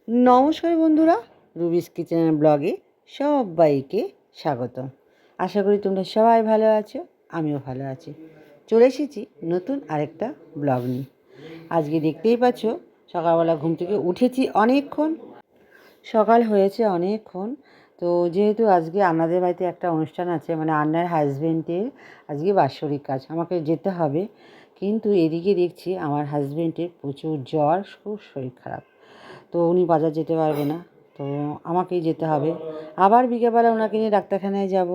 নমস্কার বন্ধুরা, রুবিস কিচেন ব্লগে সবাইকে স্বাগত। আশা করি তোমরা সবাই ভালো আছো, আমিও ভালো আছি। চলে এসেছি নতুন আরেকটা ব্লগ নিয়ে। আজকে দেখতেই পাচ্ছ সকালবেলা ঘুম থেকে উঠেছি অনেকক্ষণ, সকাল হয়েছে অনেকক্ষণ। তো যেহেতু আজকে আমাদের বাড়িতে একটা অনুষ্ঠান আছে, মানে আন্নার হাজব্যান্ডের আজকে বাৎসরিক কাজ, আমাকে যেতে হবে। কিন্তু এদিকে দেখছি আমার হাজব্যান্ডের প্রচুর জ্বর, খুব শরীর খারাপ। তো উনি বাজার যেতে পারবে না, তো আমাকেই যেতে হবে। আবার বিকেলবেলা ওনাকে নিয়ে ডাক্তারখানায় যাব।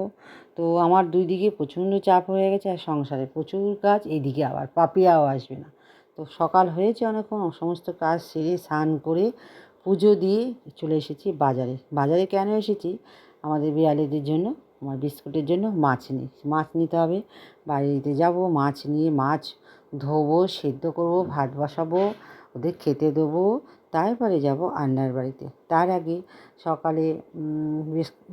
তো আমার দুই দিকে প্রচণ্ড চাপ হয়ে গেছে, আর সংসারে প্রচুর কাজ, এইদিকে আবার পাপিয়াও আসবে না। তো সকাল হয়েছে অনেকক্ষণ, সমস্ত কাজ সেরে স্নান করে পুজো দিয়ে চলে এসেছি বাজারে। বাজারে কেন এসেছি? আমাদের বিড়ালেদের জন্য, আমার বিস্কুটের জন্য মাছ নিতে হবে। বাড়িতে যাব, মাছ নিয়ে মাছ ধোবো, সেদ্ধ করবো, ভাত বসাবো, ওদের খেতে দেবো, তারপরে যাব আন্নার বাড়িতে। তার আগে সকালে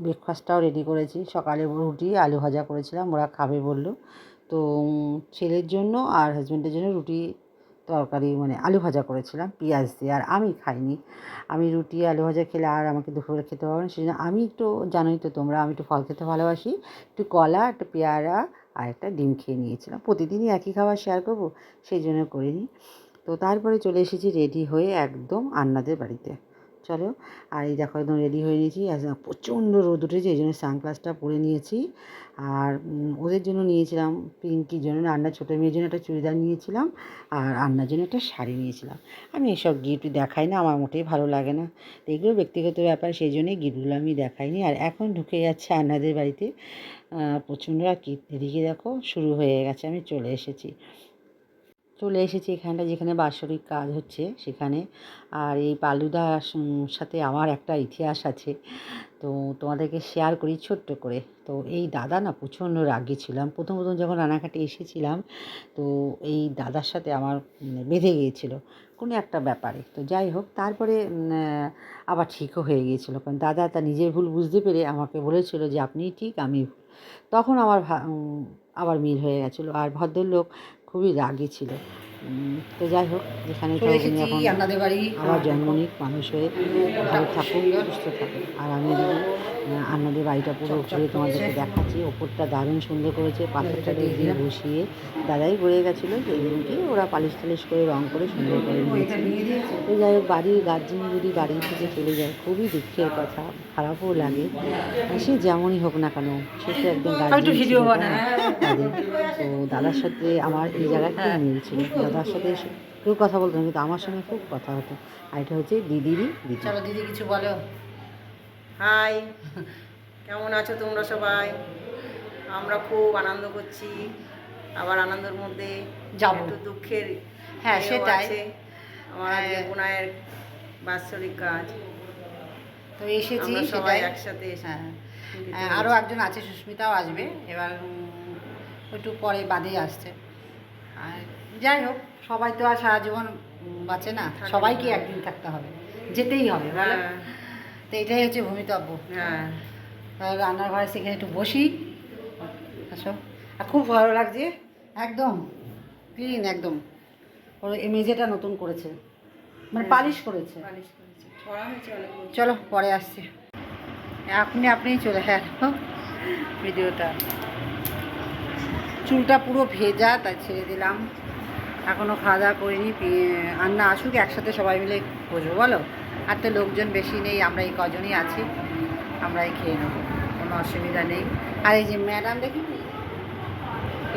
ব্রেকফাস্টটাও রেডি করেছি। সকালে রুটি আলু ভাজা করেছিলাম, ওরা খাবে বললো। তো ছেলের জন্য আর হাজব্যান্ডের জন্য রুটি তরকারি, মানে আলু ভাজা করেছিলাম পেঁয়াজ দিয়ে। আর আমি খাইনি, আমি রুটি আলু ভাজা খেলে আর আমাকে দুপুরে খেতে পারবো না। সেই জন্য আমি একটু, জানোই তো তোমরা, আমি একটু ফল খেতে ভালোবাসি, একটু কলা, একটু পেয়ারা আর একটা ডিম খেয়ে নিয়েছিলাম। প্রতিদিনই একই খাবার শেয়ার করবো, সেই জন্য করিনি। তো তারপরে চলে এসেছি রেডি হয়ে একদম আন্নাদের বাড়িতে। চলো, আর এই দেখো একদম রেডি হয়ে নিয়েছি। প্রচণ্ড রোদ উঠেছে, এই জন্য সানগ্লাসটা পরে নিয়েছি। আর ওদের জন্য নিয়েছিলাম, পিঙ্কির জন্য, আন্নার ছোটো মেয়ের জন্য একটা চুড়িদার নিয়েছিলাম, আর আন্নার জন্য একটা শাড়ি নিয়েছিলাম। আমি এসব গিফট দেখাই না, আমার মোটেই ভালো লাগে না, এগুলো ব্যক্তিগত ব্যাপার, সেই জন্যই গিফটগুলো আমি দেখাইনি। আর এখন ঢুকে যাচ্ছে আন্নাদের বাড়িতে প্রচণ্ড। আর কি এদিকে দেখো শুরু হয়ে গেছে, আমি চলে এসেছি এখানটা যেখানে বাৎসরিক কাজ হচ্ছে সেখানে। আর এই পালুদার সাথে আমার একটা ইতিহাস আছে, তো তোমাদেরকে শেয়ার করি ছোট্ট করে। তো এই দাদা না প্রচণ্ড রাগী ছিলাম, প্রথম যখন রানাঘাটে এসেছিলাম, তো এই দাদার সাথে আমার বেঁধে গিয়েছিলো কোনো একটা ব্যাপারে। তো যাই হোক, তারপরে আবার ঠিকও হয়ে গিয়েছিলো, কারণ দাদা তার নিজের ভুল বুঝতে পেরে আমাকে বলেছিল যে আপনিই ঠিক, আমি ভুল। তখন আমার আবার মিল হয়ে গেছিলো। আর ভদ্রলোক খুবই রাগী ছিল। তো যাই হোক, যেখানে উনি এখন আবার জন্ম নিক, মানুষ হয়ে ভালো থাকুক, সুস্থ থাকুক। আর আমি এদিকে আপনাদের বাড়িটা পুরো ঘুরে তোমাদেরকে দেখাচ্ছি। ওপরটা দারুণ সুন্দর করেছে, পাথরটা দিয়ে বসিয়ে দাদাই গড়ে গেছিলো, সেই দিনকে ওরা পালিশ টালিশ করে রং করে সুন্দর করে নিয়েছে। তো যাই হোক, বাড়ির গার্জিয়ান যদি বাড়ি থেকে চলে যায়, খুবই দুঃখের কথা, খারাপও লাগে। সে যেমনই হোক না কেন, সে তো একদম গার্জিয়ান ছিল তাদের। তো দাদার সাথে আমার এই জায়গায় খুব মিল ছিল, দাদার সাথে কেউ কথা বলতো না, কিন্তু আমার সঙ্গে খুব কথা হতো। আর এটা হচ্ছে দিদিরই দিদি। চলো দিদি কিছু বলো। হাই, কেমন আছো তোমরা সবাই? আমরা খুব আনন্দ করছি, আবার আনন্দের মধ্যে যাবো একটু দুঃখের। হ্যাঁ, সেটাই। আমার আজকে বোনায়ের বাৎসরিক কাজ, তো এসেছি সবাই একসাথে। হ্যাঁ, আরও একজন আছে, সুস্মিতাও আসবে এবার, একটু পরে বাদে আসছে। আর যাই হোক, সবাই তো আর সারা জীবন বাঁচে না, সবাইকে একদিন থাকতে হবে, যেতেই হবে বলো। তো এটাই হচ্ছে ভূমিতব্য। হ্যাঁ, রান্নার ঘরে সেখানে একটু বসি, আসো। আর খুব ভালো লাগছে, একদম ক্লিন, একদম। ওর এই মেঝেটা নতুন করেছে, মানে পালিশ করেছে। চলো পরে আসছে, আপনিই চলে, হ্যাঁ ভিডিওটা। চুলটা পুরো ভেজা, তাই ছেড়ে দিলাম। এখনও খাওয়া দাওয়া করিনি, আন্না আসুক একসাথে সবাই মিলে বসবো বলো। আর তো লোকজন বেশি নেই, আমরা এই কজনই আছি, আমরাই খেয়ে নেবো, কোনো অসুবিধা নেই। আর এই যে ম্যাডাম দেখি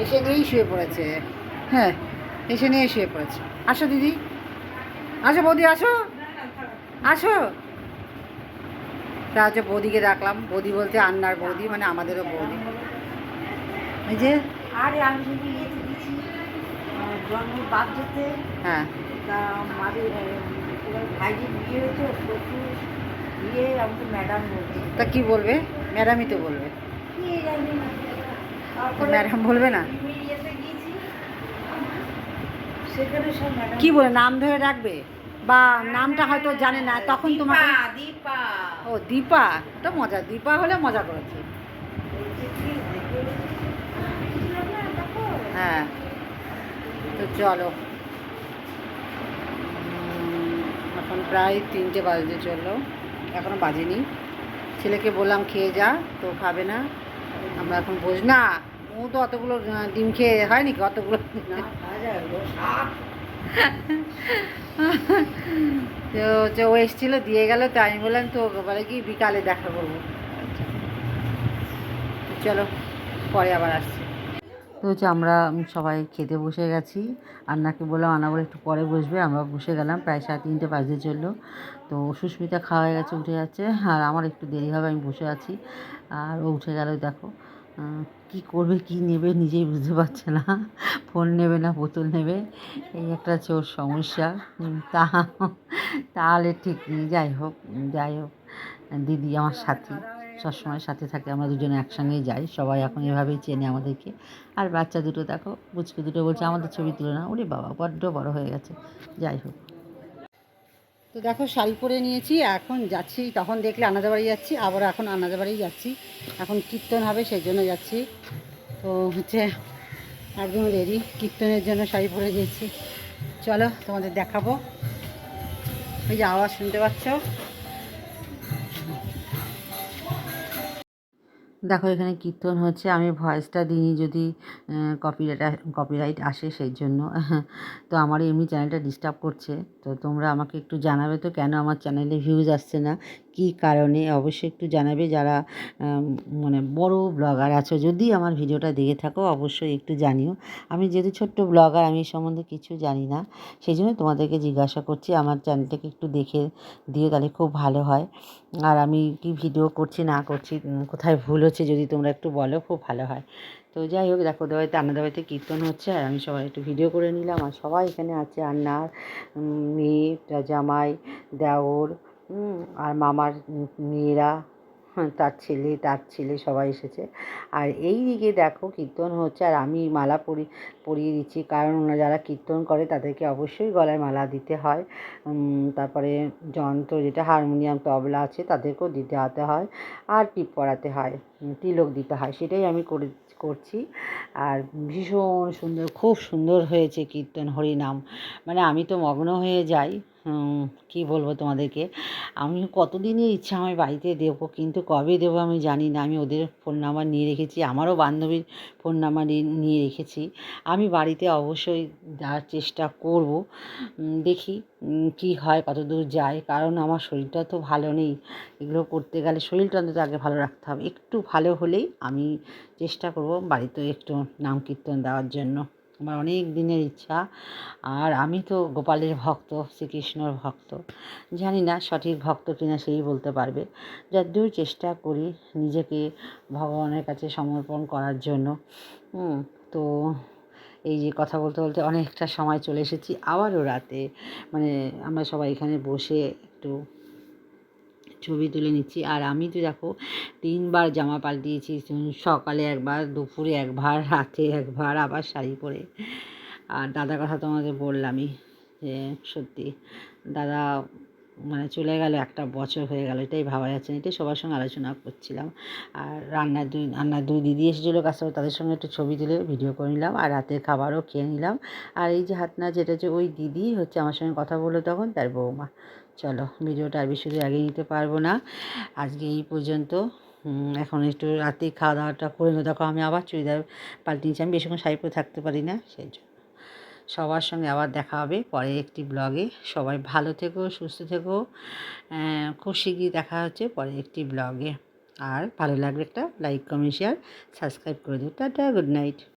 এসে নিয়েই শুয়ে পড়েছে, হ্যাঁ এসে নিয়েই শুয়ে পড়েছে। আসো দিদি, আসো বৌদি, আসো আসো। তা হচ্ছে বৌদিকে ডাকলাম, বৌদি বলতে আন্নার বৌদি, মানে আমাদেরও বৌদি। এই যে আরে আমি যদি ইয়েতে দিচ্ছি জন্ম বাধ্যতে, হ্যাঁ, তা মাদের ভাইজি বিয়ে হয়েছে, প্রচুর বিয়ে, আমাকে ম্যাডাম বলছে। তা কি বলবে? ম্যাডামই তো বলবে, কি জানি না, তারপরে ম্যাডাম বলবে না? ইয়েতে গিয়েছি, সেখানে সব ম্যাডাম কি বলে নাম ধরে রাখবে, বা নামটা হয়তো জানে না, তখন তোমাকে। দীপা, ও দীপা, তো মজা, দীপা হলে মজা করেছে। হ্যাঁ, তো চলো, এখন প্রায় 3টে বাজতে চললো, এখনও বাজেনি। ছেলেকে বললাম খেয়ে যা, তো খাবে না। আমরা এখন না, ও তো অতগুলো ডিম খেয়ে হয় নাকি অতগুলো। তো হচ্ছে ও এসেছিলো দিয়ে গেল, তো আমি বললাম তো বলে কি বিকালে দেখা করবো। আচ্ছা, চলো পরে আবার আসছি। তো হচ্ছে আমরা সবাই খেতে বসে গেছি। আন্নাকে বললাম, আন্না বলে একটু পরে বসবে, আমরা বসে গেলাম। প্রায় 3:30 বাজতে চললো। তো সুস্মিতা খাওয়া হয়ে গেছে, উঠে যাচ্ছে, আর আমার একটু দেরি হবে, আমি বসে আছি। আর ও উঠে গেল, দেখো কি করবে কি নেবে নিজেই বুঝতে পারছে না, ফোন নেবে না বোতল নেবে, এই একটা হচ্ছে ওর সমস্যা। তা তাহলে ঠিক নেই। যাই হোক দিদি আমার সাথী, সবসময় সাথে থাকে, আমরা দুজনে একসঙ্গেই যাই, সবাই এখন এভাবেই চেনে আমাদেরকে। আর বাচ্চা দুটো দেখো, পুচকু দুটো বলছে আমাদের ছবি তুলে না। ওরে বাবা, বড্ড বড় হয়ে গেছে। যাই হোক, তো দেখো শাড়ি পরে নিয়েছি, এখন যাচ্ছি। তখন দেখলে আনাদা বাড়ি যাচ্ছি, আবার এখন আনাদা বাড়ি যাচ্ছি। এখন কীর্তন হবে, সেই জন্য যাচ্ছি। তো হচ্ছে একদম রেডি, কীর্তনের জন্য শাড়ি পরে দিয়েছি। চলো তোমাদের দেখাবো। ওই যে আওয়াজ শুনতে পাচ্ছ, দেখো এখানে কীর্তন হচ্ছে। আমি ভয়েসটা দিই যদি কপিরাইট আসে, সেই জন্য। তো আমার এমনি চ্যানেলটা ডিস্টার্ব করছে। তো তোমরা আমাকে একটু জানাবে তো কেন আমার চ্যানেলে ভিউজ আসছে না, কী কারণে অবশ্যই একটু জানাবে। যারা মানে বড় ব্লগার আছো, যদি আমার ভিডিওটা দেখে থাকো অবশ্যই একটু জানিও। আমি যেহেতু ছোট্ট ব্লগার, আমি এই সম্বন্ধে কিছু জানি না, সেই জন্য তোমাদেরকে জিজ্ঞাসা করছি। আমার চ্যানেলটাকে একটু দেখে দিও, তাহলে খুব ভালো হয়। আর আমি কি ভিডিও করছি না করছি, কোথায় ভুল হচ্ছে যদি তোমরা একটু বলো, খুব ভালো হয়। তো যাই হোক, দেখো ওদের বাড়িতে আন্নাদের বাড়িতে কীর্তন হচ্ছে, আর আমি সবাই একটু ভিডিও করে নিলাম। আর সবাই এখানে আছে, আন্নার মেয়ে, জামাই, দেওর, আর মামার মেয়েরা, তার ছেলে সবাই এসেছে। আর এই দিকে দেখো কীর্তন হচ্ছে, আর আমি মালা পরিয়ে দিচ্ছি, কারণ ওনারা যারা কীর্তন করে তাদেরকে অবশ্যই গলায় মালা দিতে হয়। তারপরে যন্ত্র যেটা হারমোনিয়াম তবলা আছে তাদেরকেও দিতে হয়, আর টিপ পরাতে হয়, তিলক দিতে হয়, সেটাই আমি করছি। আর ভীষণ সুন্দর, খুব সুন্দর হয়েছে কীর্তন, হরিনাম, মানে আমি তো মগ্ন হয়ে যাই। কী বলবো তোমাদেরকে, আমি কতদিনের ইচ্ছা আমি বাড়িতে দেবো, কিন্তু কবে দেবো আমি জানি না। আমি ওদের ফোন নাম্বার নিয়ে রেখেছি, আমারও বান্ধবীর ফোন নাম্বার নিয়ে রেখেছি। আমি বাড়িতে অবশ্যই দেওয়ার চেষ্টা করব, দেখি কী হয়, কতদূর যায়। কারণ আমার শরীরটা তো ভালো নেই, এগুলো করতে গেলে শরীরটা অন্তত আগে ভালো রাখতে হবে। একটু ভালো হলেই আমি চেষ্টা করব বাড়িতে একটু নাম কীর্তন দেওয়ার জন্য। আমার অনেক দিনের ইচ্ছা। আর আমি তো গোপালের ভক্ত, শ্রীকৃষ্ণর ভক্ত, জানি না সঠিক ভক্ত কিনা সেই বলতে পারবে। যতদূর চেষ্টা করি নিজেকে ভগবানের কাছে সমর্পণ করার জন্য। তো এই যে কথা বলতে বলতে অনেকটা সময় চলে এসেছি, আবারও রাতে, মানে আমরা সবাই এখানে বসে একটু ছবি তুলে নিচ্ছি। আর আমি তো দেখো 3বার জামা পাল্টিয়েছি, সকালে একবার, দুপুরে একবার, রাতে একবার, আবার শাড়ি পরে। আর দাদার কথা তোমাদের বললামই, যে সত্যি দাদা মানে চলে গেল, 1 বছর হয়ে গেল, এটাই ভাবা যাচ্ছে না। এটাই সবার সঙ্গে আলোচনা করছিলাম। আর রান্নার দুই দিদি এসেছিলো কাছে, তাদের সঙ্গে একটু ছবি তুলে ভিডিও করে নিলাম, আর রাতের খাবারও খেয়ে নিলাম। আর এই যে হাত না, যেটা হচ্ছে ওই দিদি হচ্ছে আমার সঙ্গে কথা বললো তখন, তার বৌমা। চলো ভিডিওটা আর বেশি দূর এগিয়ে নিতে পারবো না, আজকে এই পর্যন্ত। এখন একটু রাতে খাওয়া দাওয়াটা করে নেবো। দেখো আমি আবার চুড়িদার পাল্টিয়েছি, আমি বেশিক্ষণ শাড়ি পরে থাকতে পারি না, সেই জন্য। সবার সঙ্গে আবার দেখা হবে পরে একটি ব্লগে। সবাই ভালো থেকো, সুস্থ থেকো। খুব শিগগিরই দেখা হচ্ছে পরে একটি ব্লগে। আর ভালো লাগলে একটা লাইক, কমেন্ট, শেয়ার, সাবস্ক্রাইব করে দিও। Tata, good night.